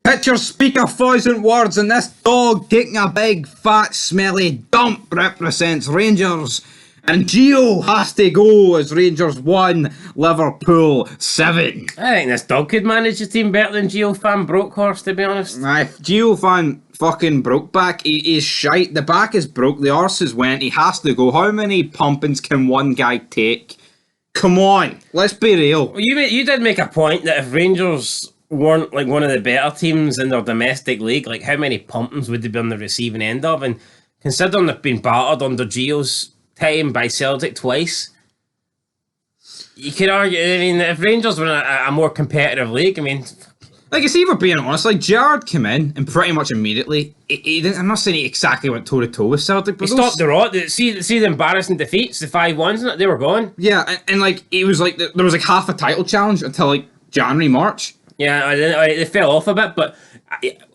Pictures speak 1,000 words, and this dog taking a big, fat, smelly dump represents Rangers. And Gio has to go as Rangers 1, Liverpool 7. I think this dog could manage the team better than Gio fan Brokehorse, to be honest. If Gio fan fucking broke back, he's shite. The back is broke, the arse is went, he has to go. How many pumpings can one guy take? Come on, let's be real. Well, you did make a point that if Rangers weren't like one of the better teams in their domestic league, like how many pumpings would they be on the receiving end of? And considering they've been battered under Gio's time by Celtic twice, you could argue, I mean, if Rangers were in a more competitive league, I mean... Like, see, if we're being honest, like, Gerrard came in and pretty much immediately, he didn't, I'm not saying he exactly went toe-to-toe with Celtic, but he stopped the rot. See the embarrassing defeats, the 5-1s, they were gone. Yeah, and like, he was like, there was like half a title challenge until like January, March. Yeah, they fell off a bit, but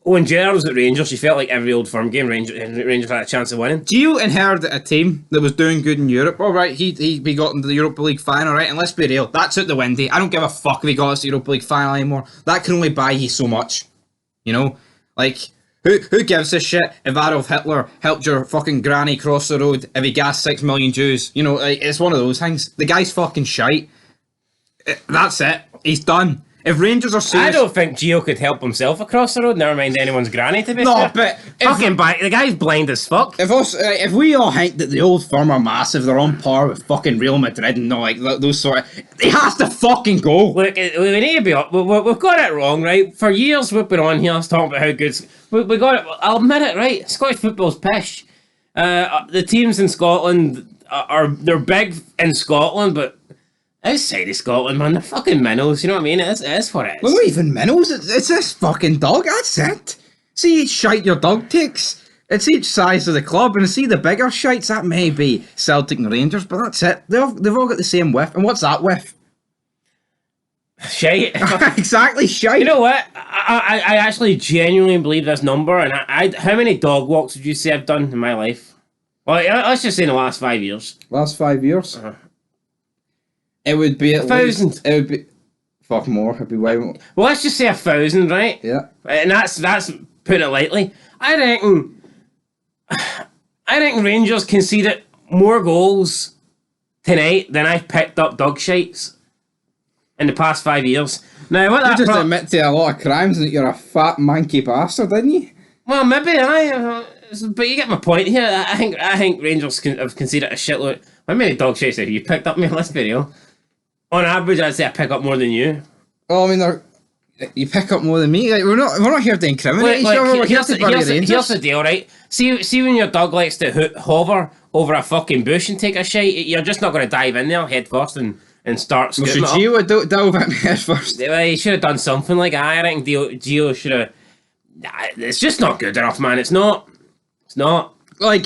when Gerrard was at Rangers, you felt like every Old Firm game, Rangers had a chance of winning. Gio inherited a team that was doing good in Europe. All right, he got into the Europa League final, right? And let's be real, that's out the windy. I don't give a fuck if he got us to the Europa League final anymore. That can only buy you so much, you know? Like, who gives a shit if Adolf Hitler helped your fucking granny cross the road if he gassed 6 million Jews? You know, like, it's one of those things. The guy's fucking shite. That's it. He's done. If Rangers are serious... I don't think Gio could help himself across the road, never mind anyone's granny, to be no, fair. But... Fucking the guy's blind as fuck. If we all think that the Old Firm are massive, they're on par with fucking Real Madrid and like those sort of... He has to fucking go! Look, we need to be up. We've got it wrong, right? For years we've been on here talking about how good... We got it... I'll admit it, right? Scottish football's pish. The teams in Scotland they're big in Scotland, but... outside of Scotland, man, they're fucking minnows, you know what I mean? It is what it is. Well, not even minnows, it's this fucking dog, that's it. See each shite your dog takes. It's each size of the club, and see the bigger shites, that may be Celtic and Rangers, but that's it. They've all got the same whiff, and what's that whiff? Shite. Exactly, shite. You know what? I actually genuinely believe this number, and how many dog walks would you say I've done in my life? Well, let's just say in the last 5 years. Last 5 years? It would be at 1,000. least, it would be... Fuck more, it'd be way more. Well, let's just say 1,000, right? Yeah. And that's putting it lightly. I reckon Rangers conceded more goals tonight than I've picked up dog shites in the past 5 years. Now, what you just admit to a lot of crimes and that you're a fat manky bastard, didn't you? Well, maybe but you get my point here. I think Rangers have conceded a shitload. How many dog shites have you picked up, mate? Let's be real. On average, I'd say I pick up more than you. Oh, I mean, you pick up more than me. Like, we're not here to incriminate each other. We're here to bury Rangers. Here's the deal, right? See when your dog likes to hover over a fucking bush and take a shite, you're just not going to dive in there head first and start scooting well, Gio would delve at me head first. Well, he should have done something like that. I think Gio should have... It's just not good enough, man. It's not. It's not. Like,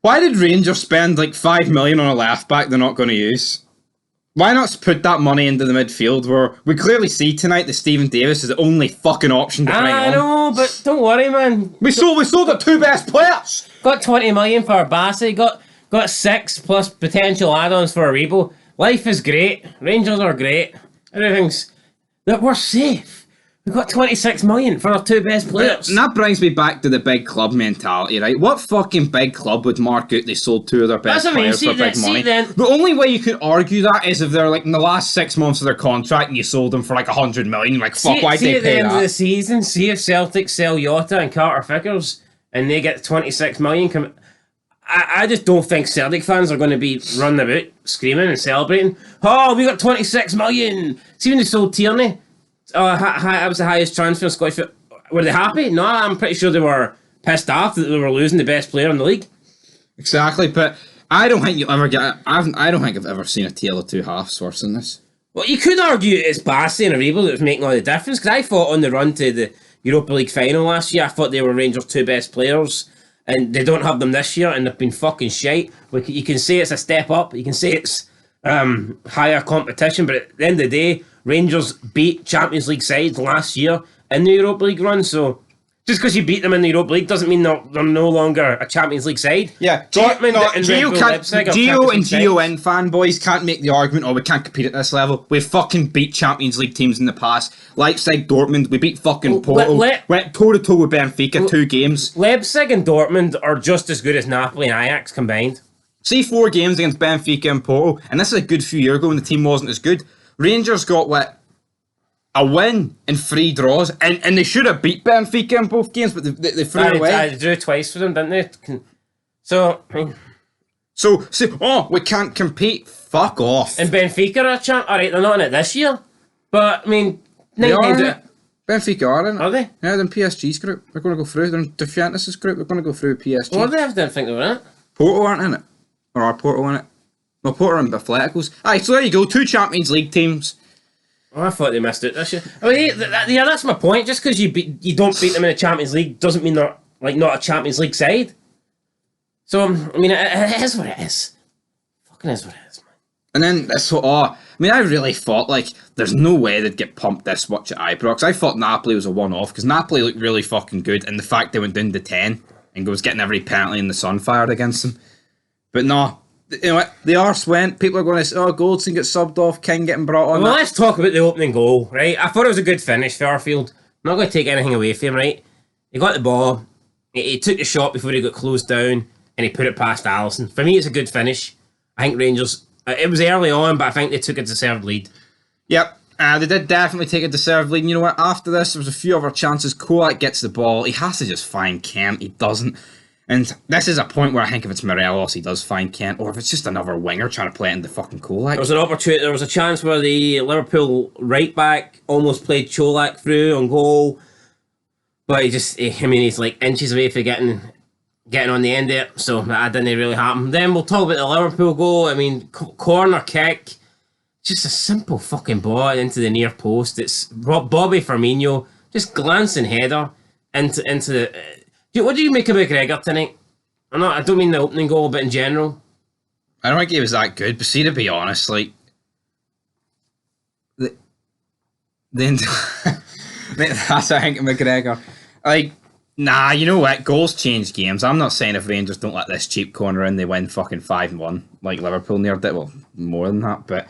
why did Rangers spend like 5 million on a left back they're not going to use? Why not put that money into the midfield where we clearly see tonight that Stephen Davis is the only fucking option to bring on? I know, but don't worry, man. We sold the two best players. Got 20 million for Bassi. Got 6 plus potential add-ons for Aribo. Life is great. Rangers are great. Everything's... That we're safe. We've got 26 million for our two best players. And that brings me back to the big club mentality, right? What fucking big club would mark out they sold two of their best players for big money? The only way you could argue that is if they're like in the last 6 months of their contract and you sold them for like 100 million. You're like, fuck, why'd they pay that? See at the end of the season, see if Celtic sell Jota and Carter Vickers and they get 26 million. I just don't think Celtic fans are going to be running about screaming and celebrating. Oh, we got 26 million. See when they sold Tierney? That was the highest transfer in Scottish football. Were they happy? No, I'm pretty sure they were pissed off that they were losing the best player in the league. Exactly, but I don't think you'll ever get... I don't think I've ever seen a tale of two halves worse than this. Well, you could argue it's Bassi and Aribo that was making all the difference, because I thought on the run to the Europa League final last year, I thought they were Rangers' two best players, and they don't have them this year, and they've been fucking shite. You can say it's a step up, you can say it's higher competition, but at the end of the day, Rangers beat Champions League sides last year in the Europa League run, so Just because you beat them in the Europa League doesn't mean they're no longer a Champions League side. Yeah, Dortmund and Red Bull Leipzig are Gio and Champions League GON fanboys can't make the argument, oh, we can't compete at this level. We've fucking beat Champions League teams in the past. Leipzig, Dortmund, we beat fucking Porto. Went toe-to-toe with Benfica, 2 games. Leipzig and Dortmund are just as good as Napoli and Ajax combined. See 4 games against Benfica and Porto, and this is a good few years ago when the team wasn't as good. Rangers got, a win and 3 draws, and they should have beat Benfica in both games, but they threw it away. They drew twice for them, didn't they? So, we can't compete. Fuck off. And Benfica are a champ. Alright, they're not in it this year, but, I mean... They are in it. Benfica are in it. Are they? Yeah, they're in PSG's group. They're going to go through. They're in Defiantis' group. They're going to go through PSG. Well, they didn't think they were in it. Porto aren't in it. Or are Porto in it? No, Porto are in Athleticos. Aye, so there you go. 2 Champions League teams. Oh, I thought they missed it this year. I mean, yeah, that's my point. Just because you don't beat them in the Champions League doesn't mean they're not a Champions League side. So I mean, it is what it is. Fucking is what it is, man. And then that's what. I really thought there's no way they'd get pumped this much at Ibrox. I thought Napoli was a one-off because Napoli looked really fucking good, and the fact they went down to 10 and was getting every penalty in the sun fired against them. But no. You know what? The arse went. People are going to say, oh, Goldson gets subbed off, King getting brought on. Well, let's talk about the opening goal, right? I thought it was a good finish for Arfield. I'm not going to take anything away from him, right? He got the ball, he took the shot before he got closed down, and he put it past Alisson. For me, it's a good finish. I think Rangers, it was early on, but I think they took a deserved lead. Yep. They did definitely take a deserved lead. And you know what? After this, there was a few other chances. Kolak gets the ball. He has to just find Kent. He doesn't. And this is a point where I think if it's Morelos, he does find Kent, or if it's just another winger trying to play it into fucking Kolak. There was an opportunity. There was a chance where the Liverpool right back almost played Cholak through on goal, but he's inches away from getting on the end there, so that didn't really happen. Then we'll talk about the Liverpool goal. I mean, corner kick, just a simple fucking ball into the near post. It's Bobby Firmino, just glancing header into the. What do you make of McGregor tonight? I don't mean the opening goal, but in general. I don't think he was that good, but see, to be honest, that's I think of McGregor. Nah, you know what? Goals change games. I'm not saying if Rangers don't let this cheap corner in, they win fucking 5-1, like Liverpool near did. Well, more than that, but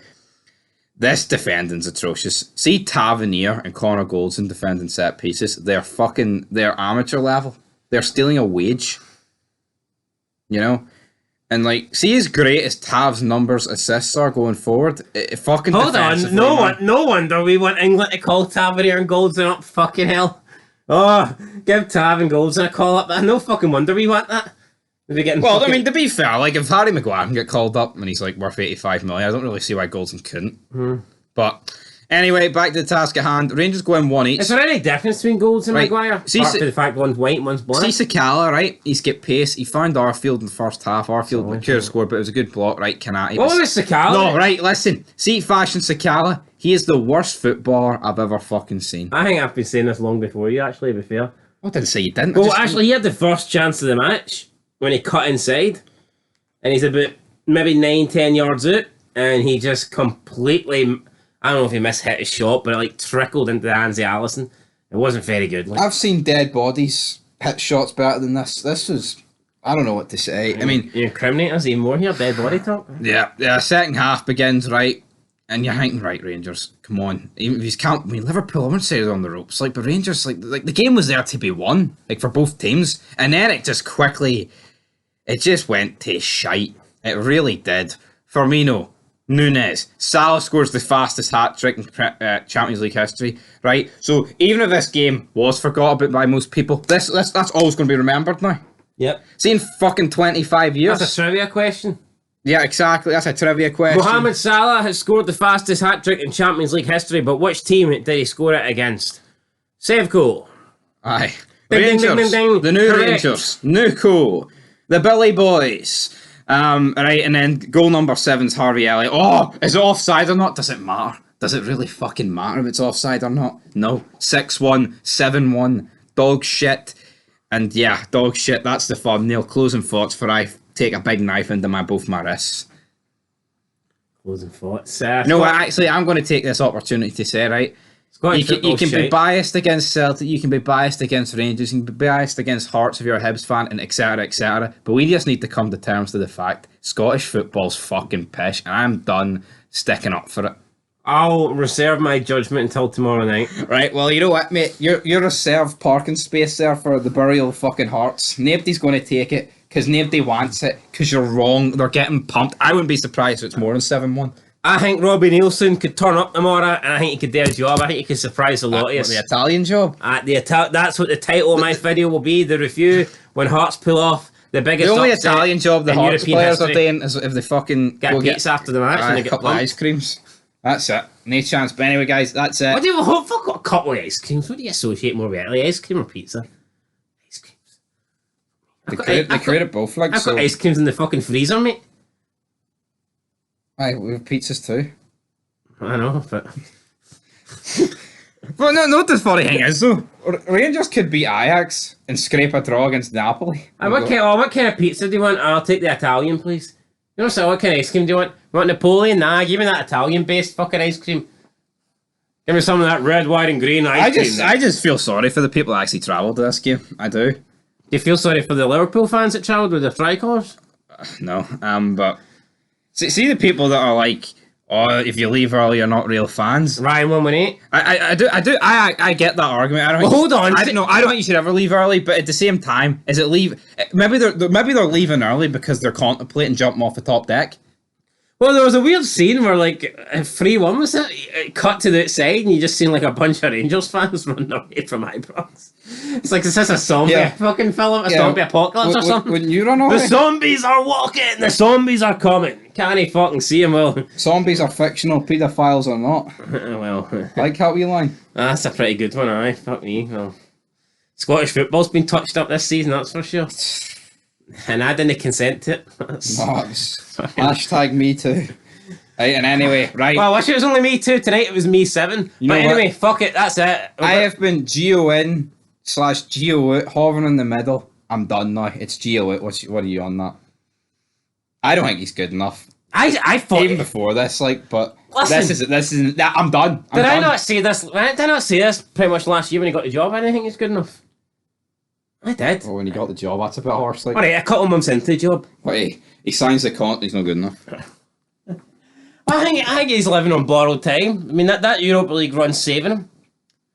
this defending's atrocious. See Tavernier and Connor Goldson defending set pieces. They're amateur level. They're stealing a wage, you know? And, see as great as Tav's numbers assists are going forward, fucking hold on, no wonder we want England to call Tavernier and Goldson up, fucking hell. Oh, give Tav and Goldson a call up. No fucking wonder we want that. Well, I mean, to be fair, if Harry Maguire can get called up and he's, worth 85 million, I don't really see why Goldson couldn't. But... Anyway, back to the task at hand. Rangers go in 1 each. Is there any difference between Golds and Maguire? Apart from the fact one's white and one's black. See Sakala, right? He's got pace. He found Arfield in the first half. Arfield could have scored, but it was a good block, right? What was Sakala? No, right, listen. See Fashion Sakala. He is the worst footballer I've ever fucking seen. I think I've been saying this long before you, actually, to be fair. I didn't say you didn't. Well, actually, he had the first chance of the match when he cut inside. And he's about maybe 9-10 yards out. And he just completely... I don't know if he mishit his shot, but it trickled into the hands of Alisson. It wasn't very good. I've seen dead bodies hit shots better than this. This was... I don't know what to say. I mean... You incriminate us even more here, dead body talk? Yeah, second half begins, right? And you're thinking, right, Rangers, come on. Even if he's can't... I mean, Liverpool, I wouldn't say they're on the ropes. But Rangers, the game was there to be won. For both teams. And then it just quickly... It just went to shite. It really did. Firmino... Nunes. Salah scores the fastest hat-trick in Champions League history, right? So even if this game was forgot about by most people, that's always going to be remembered now. Yep. See, in fucking 25 years... That's a trivia question. Yeah, exactly. That's a trivia question. Mohamed Salah has scored the fastest hat-trick in Champions League history, but which team did he score it against? Sevco. Aye. Ding, Rangers. ding, ding, ding, ding. The new Correct. Rangers. Nuko. The Billy Boys. Right, and then goal number 7's Harvey Elliott. Oh, is it offside or not? Does it matter? Does it really fucking matter if it's offside or not? No. 6-1, 7-1, dog shit. And yeah, dog shit, that's the thumbnail. Closing thoughts for I take a big knife into both my wrists. Closing thoughts. No, actually, I'm going to take this opportunity to say, right, Scottish You football's can be shite. biased against Celtic, you can be biased against Rangers, you can be biased against Hearts if you're a Hibs fan, and etc, etc. But we just need to come to terms with the fact Scottish football's fucking pish, and I'm done sticking up for it. I'll reserve my judgment until tomorrow night. Right, well, you know what, mate? You're reserved parking space there for the burial of fucking Hearts. Nobody's going to take it, because nobody wants it, because you're wrong. They're getting pumped. I wouldn't be surprised if it's more than 7-1. I think Robbie Nielsen could turn up tomorrow, and I think he could do a job. I think he could surprise a lot of us. The Italian job? That's what the title of my video will be, the review, when Hearts pull off the biggest The only upset Italian job the in Hearts European players history. are doing is if they fucking Get go pizza after the match and they a get couple of pumped. ice creams. That's it. No chance. But anyway, guys, that's it. What do you fuck got a couple of ice creams? What do you associate more with? Like ice cream or pizza? Ice creams. They created both, like, I've so. got ice creams in the fucking freezer, mate. Aye, we have pizzas too. I know, but But no, the funny thing is though, Rangers could beat Ajax and scrape a draw against Napoli. what kind of pizza do you want? I'll take the Italian, please. You know, so what kind of ice cream do you want? You want Napoleon? Nah, give me that Italian-based fucking ice cream. Give me some of that red, white, and green ice cream. I just feel sorry for the people that actually travelled to this game. I do. Do you feel sorry for the Liverpool fans that travelled with the tricolours? No, but see the people that are like, oh, if you leave early, you're not real fans. Ryan 118. I get that argument. I don't. Well, hold on. I don't think you should ever leave early. But at the same time, is it leave? Maybe they're leaving early because they're contemplating jumping off the top deck. Well, there was a weird scene where, like, 3-1 was it cut to the outside and you just seen, like, a bunch of Rangers fans running away from Ibrox. It's like, is this a zombie fucking film? A zombie apocalypse or something? Wouldn't you run away? The zombies are walking! The zombies are coming! Can't he fucking see him, well? Zombies are fictional, paedophiles are not. Well, Like that wee line. that's a pretty good one, aye. Fuck me. Well, Scottish football's been touched up this season, that's for sure. And I didn't consent to it. Hashtag me too. Right, and anyway, right. Well, I wish it was only me 2 tonight. It was me 7. You But know anyway, what? fuck it. That's it. I have been GO in/GO out, hovering in the middle. I'm done now. It's GO out. What are you on that? I don't think he's good enough. I thought Even before this, like, but Listen. this is that. I'm done. Did I not say this? Did I not say this pretty much last year when he got the job? I didn't think he's good enough. I did. Well, when he got the job, that's a bit harsh. Like, Alright, a couple months into the job. wait, he signs the contract. He's not good enough. I think he's living on borrowed time. I mean, that Europa League run saving him.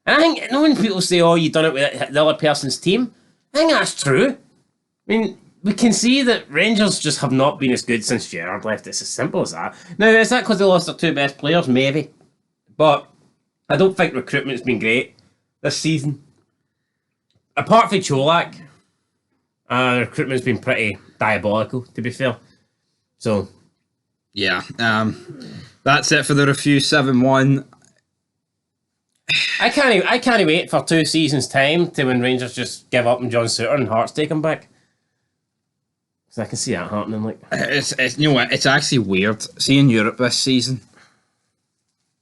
And I think, you know, when people say, oh, you done it with the other person's team, I think that's true. I mean, we can see that Rangers just have not been as good since Gerrard left. It's as simple as that. Now, is that because they lost their 2 best players? Maybe. But I don't think recruitment's been great this season. Apart from Cholak, the recruitment's been pretty diabolical, to be fair. So, Yeah. That's it for the review. 7-1. I can't wait for 2 seasons' time to when Rangers just give up and John Suter and Hearts take him back. Because I can see that happening. Like, It's you know what? It's actually weird seeing Europe this season.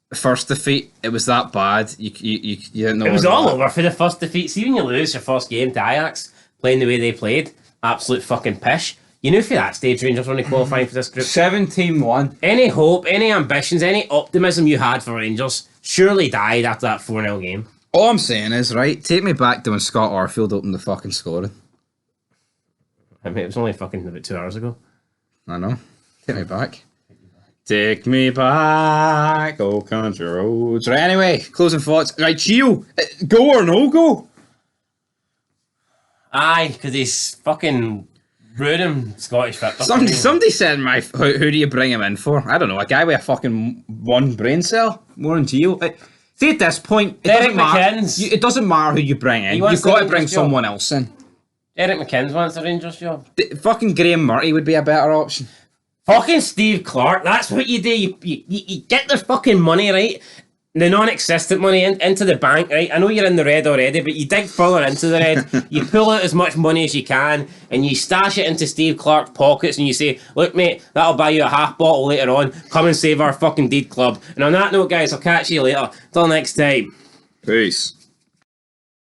The first defeat, it was that bad. You didn't know it was about all that. over for the first defeat. See, when you lose your first game to Ajax, playing the way they played, absolute fucking pish. You knew for that stage Rangers were only qualifying for this group. 17-1. Any hope, any ambitions, any optimism you had for Rangers surely died after that 4-0 game. All I'm saying is, right, take me back to when Scott Arfield opened the fucking scoring. I mean, it was only fucking about 2 hours ago. I know. Take me back. Take me back, oh country roads. Right, anyway, closing thoughts. Right, Gio, go or no go? Aye, because he's fucking ruining Scottish football. Somebody said, who do you bring him in for? I don't know, a guy with a fucking 1 brain cell? More than Gio? See, at this point, Derek McKinn's. It doesn't matter who you bring in. You've wants got the to bring Rangers job. someone else in. Eric McKinn's wants the Rangers job. Fucking Graham Murray would be a better option. Fucking Steve Clark, that's what you do. You get their fucking money, right? The non-existent money into the bank, right? I know you're in the red already, but you dig further into the red. You pull out as much money as you can, and you stash it into Steve Clark's pockets, and you say, look, mate, that'll buy you a half bottle later on. Come and save our fucking deed club. And on that note, guys, I'll catch you later. Till next time. Peace.